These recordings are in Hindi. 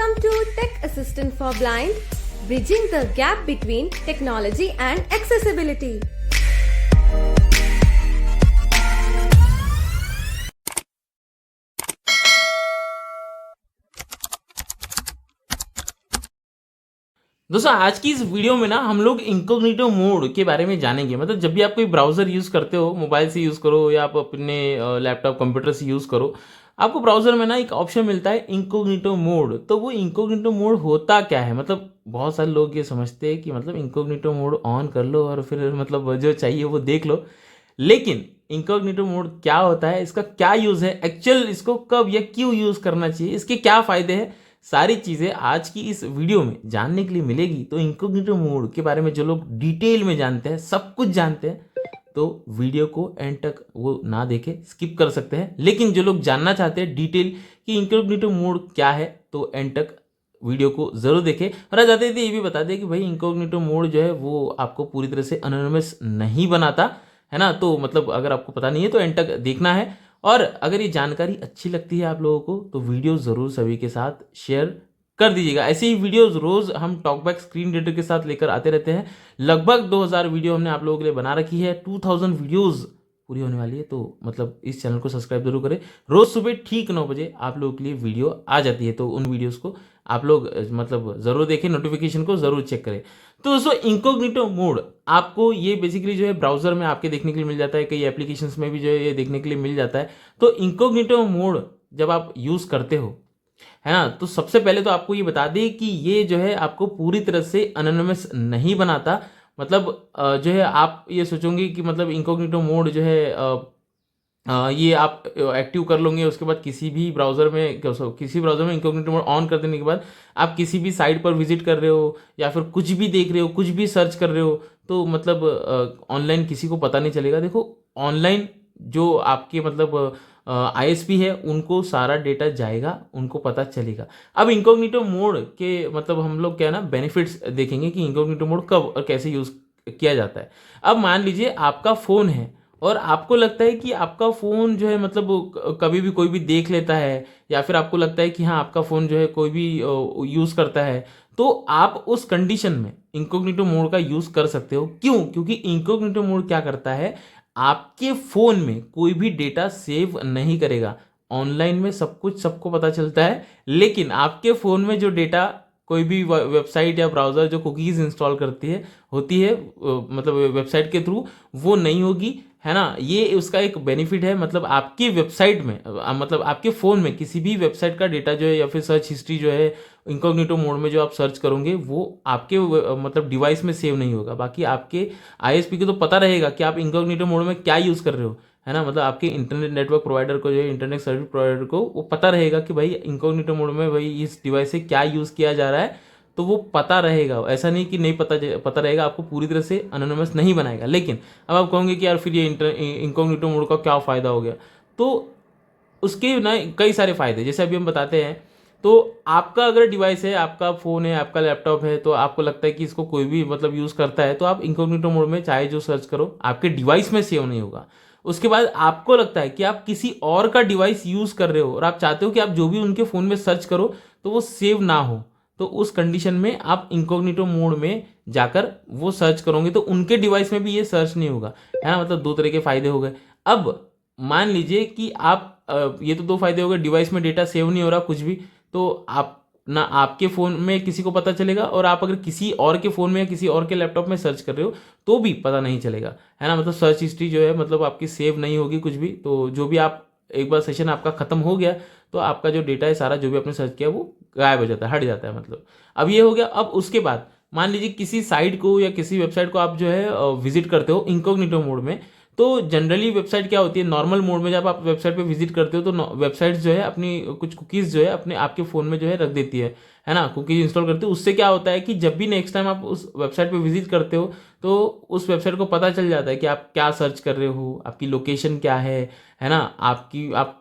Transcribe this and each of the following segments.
Welcome to Tech Assistant for Blind, bridging the gap between technology and accessibility. दोस्तों आज की इस वीडियो में ना हम लोग इनकॉग्निटो मोड के बारे में जानेंगे। मतलब जब भी आप कोई ब्राउज़र यूज़ करते हो, मोबाइल से यूज़ करो या आप अपने लैपटॉप कंप्यूटर से यूज़ करो, आपको ब्राउज़र में ना एक ऑप्शन मिलता है इनकॉग्निटो मोड। तो वो इनकॉग्निटो मोड होता क्या है? मतलब बहुत सारे लोग ये समझते हैं कि मतलब इनकॉग्निटो मोड ऑन कर लो और फिर मतलब जो चाहिए वो देख लो। लेकिन इनकॉग्निटो मोड क्या होता है, इसका क्या यूज़ है, एक्चुअल इसको कब या क्यों यूज़ करना चाहिए, इसके क्या फ़ायदे हैं, सारी चीज़ें आज की इस वीडियो में जानने के लिए मिलेगी। तो इनकॉग्निटो मोड के बारे में जो लोग डिटेल में जानते हैं, सब कुछ जानते हैं, तो वीडियो को एंड तक वो ना देखे, स्किप कर सकते हैं। लेकिन जो लोग जानना चाहते हैं डिटेल कि इनकॉग्निटो मोड क्या है, तो एंड तक वीडियो को ज़रूर देखें। और आज आते थे ये भी बता दें कि भाई इनकॉग्निटो मोड जो है वो आपको पूरी तरह से एनोनिमस नहीं बनाता है ना। तो मतलब अगर आपको पता नहीं है तो एंड तक देखना है। और अगर ये जानकारी अच्छी लगती है आप लोगों को तो वीडियो ज़रूर सभी के साथ शेयर कर दीजिएगा। ऐसे ही वीडियोस रोज़ हम टॉकबैक स्क्रीन रीडर के साथ लेकर आते रहते हैं। लगभग 2000 वीडियो हमने आप लोगों के लिए बना रखी है। 2000 वीडियोस पूरी होने वाली है, तो मतलब इस चैनल को सब्सक्राइब जरूर करें। रोज़ सुबह ठीक 9 बजे आप लोगों के लिए वीडियो आ जाती है, तो उन वीडियोज़ को आप लोग मतलब ज़रूर देखें, नोटिफिकेशन को ज़रूर चेक करें। तो दोस्तों इनकॉग्निटो मोड आपको ये बेसिकली जो है ब्राउज़र में आपके देखने के लिए मिल जाता है, कई एप्लीकेशंस में भी जो है ये देखने के लिए मिल जाता है। तो इनकॉग्निटो मोड जब आप यूज़ करते हो है ना, तो सबसे पहले तो आपको ये बता दें कि ये जो है आपको पूरी तरह से एनोनिमस नहीं बनाता। मतलब जो है आप ये सोचोगे कि मतलब इनकॉग्निटो मोड जो है ये आप एक्टिव कर लोगे, उसके बाद किसी भी ब्राउज़र में इनकॉग्निटो मोड ऑन कर देने के बाद आप किसी भी साइट पर विजिट कर रहे हो या फिर कुछ भी देख रहे हो, कुछ भी सर्च कर रहे हो, तो मतलब ऑनलाइन किसी को पता नहीं चलेगा। देखो ऑनलाइन जो आपके मतलब आईएसपी है उनको सारा डेटा जाएगा, उनको पता चलेगा। अब इनकॉग्निटो मोड के मतलब हम लोग क्या है ना बेनिफिट्स देखेंगे कि इनकॉग्निटो मोड कब और कैसे यूज़ किया जाता है। अब मान लीजिए आपका फ़ोन है और आपको लगता है कि आपका फ़ोन जो है मतलब कभी भी कोई भी देख लेता है, या फिर आपको लगता है कि हाँ आपका फ़ोन जो है कोई भी यूज़ करता है, तो आप उस कंडीशन में इनकॉग्निटो मोड का यूज़ कर सकते हो। क्यों? क्योंकि इनकॉग्निटो मोड क्या करता है, आपके फ़ोन में कोई भी डेटा सेव नहीं करेगा। ऑनलाइन में सब कुछ सबको पता चलता है, लेकिन आपके फ़ोन में जो डेटा कोई भी वेबसाइट या ब्राउज़र जो कुकीज़ इंस्टॉल करती है होती है मतलब वेबसाइट के थ्रू, वो नहीं होगी, है ना। ये उसका एक बेनिफिट है। मतलब आपकी वेबसाइट में मतलब आपके फ़ोन में किसी भी वेबसाइट का डेटा जो है या फिर सर्च हिस्ट्री जो है इनकॉग्निटो मोड में जो आप सर्च करोगे वो आपके मतलब डिवाइस में सेव नहीं होगा। बाकी आपके आईएसपी को तो पता रहेगा कि आप इनकॉग्निटो मोड में क्या यूज़ कर रहे हो, है ना। मतलब आपके इंटरनेट नेटवर्क प्रोवाइडर को, जो है इंटरनेट सर्विस प्रोवाइडर को, वो पता रहेगा कि भाई इनकॉग्निटो मोड में भाई इस डिवाइस से क्या यूज़ किया जा रहा है, तो वो पता रहेगा। ऐसा नहीं कि नहीं पता रहेगा, आपको पूरी तरह से एनोनिमस नहीं बनाएगा। लेकिन अब आप कहोगे कि यार फिर ये इनकॉग्निटो मोड का क्या फ़ायदा हो गया, तो उसके ना कई सारे फ़ायदे जैसे अभी हम बताते हैं। तो आपका अगर डिवाइस है, आपका फ़ोन है, आपका लैपटॉप है, तो आपको लगता है कि इसको कोई भी मतलब यूज़ करता है, तो आप इनकॉग्निटो मोड में चाहे जो सर्च करो आपके डिवाइस में सेव नहीं होगा। उसके बाद आपको लगता है कि आप किसी और का डिवाइस यूज़ कर रहे हो और आप चाहते हो कि आप जो भी उनके फ़ोन में सर्च करो तो वो सेव ना हो, तो उस कंडीशन में आप इनकॉग्निटो मोड में जाकर वो सर्च करोगे तो उनके डिवाइस में भी ये सर्च नहीं होगा, है ना। मतलब दो तरह के फ़ायदे हो गए। अब मान लीजिए कि आप ये तो दो फायदे हो गए, डिवाइस में डेटा सेव नहीं हो रहा कुछ भी, तो आप ना आपके फ़ोन में किसी को पता चलेगा, और आप अगर किसी और के फ़ोन में या किसी और के लैपटॉप में सर्च कर रहे हो तो भी पता नहीं चलेगा, है ना। मतलब सर्च हिस्ट्री जो है मतलब आपकी सेव नहीं होगी कुछ भी। तो जो भी आप एक बार सेशन आपका ख़त्म हो गया तो आपका जो डेटा है सारा, जो भी आपने सर्च किया वो गायब हो जाता है, हट जाता है। मतलब अब ये हो गया। अब उसके बाद मान लीजिए किसी साइट को या किसी वेबसाइट को आप जो है विजिट करते हो इनकॉग्निटो मोड में, तो जनरली वेबसाइट क्या होती है, नॉर्मल मोड में जब आप वेबसाइट पे विजिट करते हो तो वेबसाइट जो है अपनी कुछ कुकीज़ जो है अपने आपके फ़ोन में जो है रख देती है ना। कुकीज़ इंस्टॉल करते हो, उससे क्या होता है कि जब भी नेक्स्ट टाइम आप उस वेबसाइट पे विजिट करते हो तो उस वेबसाइट को पता चल जाता है कि आप क्या सर्च कर रहे हो, आपकी लोकेशन क्या है ना, आप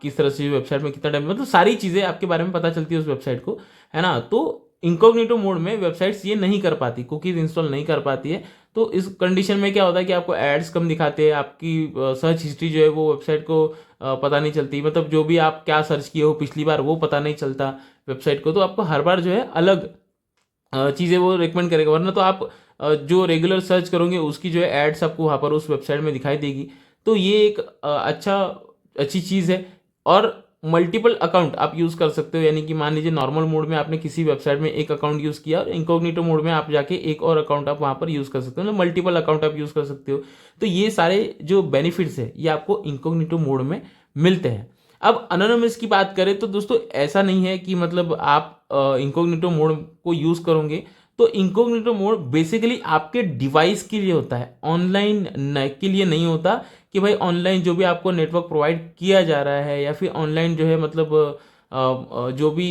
किस तरह से वेबसाइट में कितना टाइम, मतलब सारी चीज़ें आपके बारे में पता चलती है उस वेबसाइट को, है ना। तो इनकॉग्निटो मोड में वेबसाइट्स ये नहीं कर पाती, कुकीज़ इंस्टॉल नहीं कर पाती है। तो इस कंडीशन में क्या होता है कि आपको एड्स कम दिखाते हैं, आपकी सर्च हिस्ट्री जो है वो वेबसाइट को पता नहीं चलती, मतलब जो भी आप क्या सर्च किए हो पिछली बार वो पता नहीं चलता वेबसाइट को। तो आपको हर बार जो है अलग चीज़ें वो रिकमेंड करेगा, वरना तो आप जो रेगुलर सर्च करोगे उसकी जो है एड्स आपको वहाँ पर उस वेबसाइट में दिखाई देगी। तो ये एक अच्छी चीज़ है। और मल्टीपल अकाउंट आप यूज़ कर सकते हो, यानी कि मान लीजिए नॉर्मल मोड में आपने किसी वेबसाइट में एक अकाउंट यूज़ किया और इनकॉग्निटो मोड में आप जाके एक और अकाउंट आप वहाँ पर यूज़ कर सकते हो, मतलब मल्टीपल अकाउंट आप यूज़ कर सकते हो। तो ये सारे जो बेनिफिट्स है ये आपको इनकॉग्निटो मोड में मिलते हैं। अब अनोनिमस की बात करें तो दोस्तों ऐसा नहीं है कि मतलब आप इनकॉग्निटो मोड को यूज़ करोगे तो इनकॉग्निटो मोड बेसिकली आपके डिवाइस के लिए होता है, ऑनलाइन के लिए नहीं होता। कि भाई ऑनलाइन जो भी आपको नेटवर्क प्रोवाइड किया जा रहा है या फिर ऑनलाइन जो है मतलब जो भी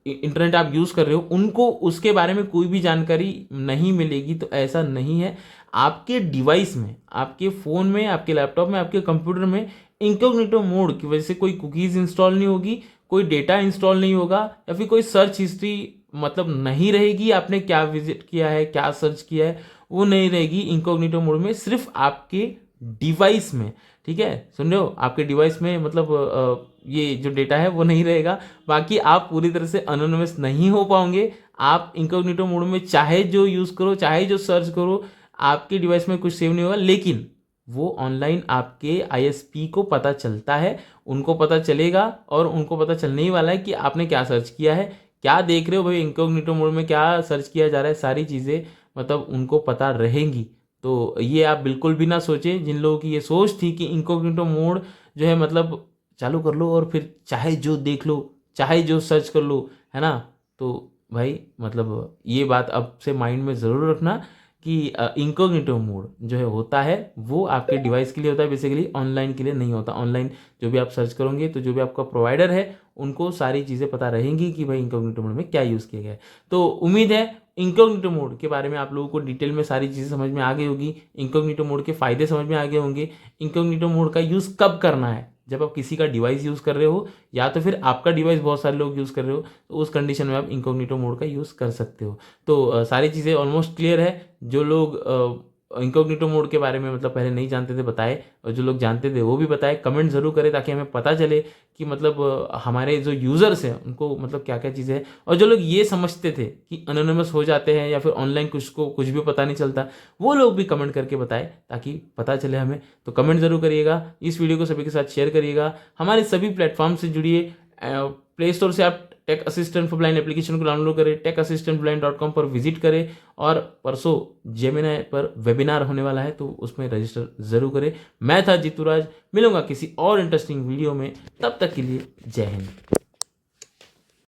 इंटरनेट आप यूज़ कर रहे हो उनको उसके बारे में कोई भी जानकारी नहीं मिलेगी, तो ऐसा नहीं है। आपके डिवाइस में, आपके फ़ोन में, आपके लैपटॉप में, आपके कंप्यूटर में इनकॉग्निटो मोड की वजह से कोई कुकीज़ इंस्टॉल नहीं होगी, कोई डेटा इंस्टॉल नहीं होगा या फिर कोई सर्च हिस्ट्री मतलब नहीं रहेगी, आपने क्या विजिट किया है, क्या सर्च किया है वो नहीं रहेगी इनकॉग्निटो मोड में, सिर्फ आपके डिवाइस में। ठीक है, सुन रहे हो, आपके डिवाइस में मतलब ये जो डेटा है वो नहीं रहेगा। बाकी आप पूरी तरह से अनोनिमस नहीं हो पाओगे। आप इनकॉग्निटो मोड में चाहे जो यूज़ करो, चाहे जो सर्च करो, आपके डिवाइस में कुछ सेव नहीं होगा, लेकिन वो ऑनलाइन आपके आईएसपी को पता चलता है, उनको पता चलेगा और उनको पता चलने ही वाला है कि आपने क्या सर्च किया है, क्या देख रहे हो भाई इनकॉग्निटो मोड में, क्या सर्च किया जा रहा है, सारी चीज़ें मतलब उनको पता रहेंगी। तो ये आप बिल्कुल भी ना सोचें, जिन लोगों की ये सोच थी कि इनकॉग्निटो मोड जो है मतलब चालू कर लो और फिर चाहे जो देख लो, चाहे जो सर्च कर लो, है ना। तो भाई मतलब ये बात अब से माइंड में ज़रूर रखना कि इनकॉग्निटो मोड जो है होता है वो आपके डिवाइस के लिए होता है, बेसिकली ऑनलाइन के लिए नहीं होता। ऑनलाइन जो भी आप सर्च करोगे तो जो भी आपका प्रोवाइडर है उनको सारी चीज़ें पता रहेंगी कि भाई इनकॉग्निटो मोड में क्या यूज़ किया गया है। तो उम्मीद है इनकॉग्निटो मोड के बारे में आप लोगों को डिटेल में सारी चीज़ें समझ में आ गई होगी, इनकॉग्निटो मोड के फ़ायदे समझ में आ गए होंगे, इनकॉग्निटो मोड का यूज़ कब करना है, जब आप किसी का डिवाइस यूज़ कर रहे हो या तो फिर आपका डिवाइस बहुत सारे लोग यूज़ कर रहे हो, तो उस कंडीशन में आप इनकॉग्निटो मोड का यूज़ कर सकते हो। तो सारी चीज़ें ऑलमोस्ट क्लियर है। जो लोग इनकॉग्निटो मोड के बारे में मतलब पहले नहीं जानते थे बताए, और जो लोग जानते थे वो भी बताए, कमेंट ज़रूर करें ताकि हमें पता चले कि मतलब हमारे जो यूज़र्स हैं उनको मतलब क्या क्या चीज़ें हैं। और जो लोग ये समझते थे कि अनोनिमस हो जाते हैं या फिर ऑनलाइन कुछ भी पता नहीं चलता, वो लोग भी कमेंट करके बताए ताकि पता चले हमें। तो कमेंट ज़रूर करिएगा, इस वीडियो को सभी के साथ शेयर करिएगा, हमारे सभी प्लेटफॉर्म से जुड़िए। प्ले स्टोर से आप tech assistant for blind application को डाउनलोड करें, techassistantblind.com पर विजिट करें, और परसों जेमिनाई पर वेबिनार होने वाला है तो उसमें रजिस्टर जरूर करें। मैं था जीतू राज, मिलूंगा किसी और इंटरेस्टिंग वीडियो में, तब तक के लिए जय हिंद।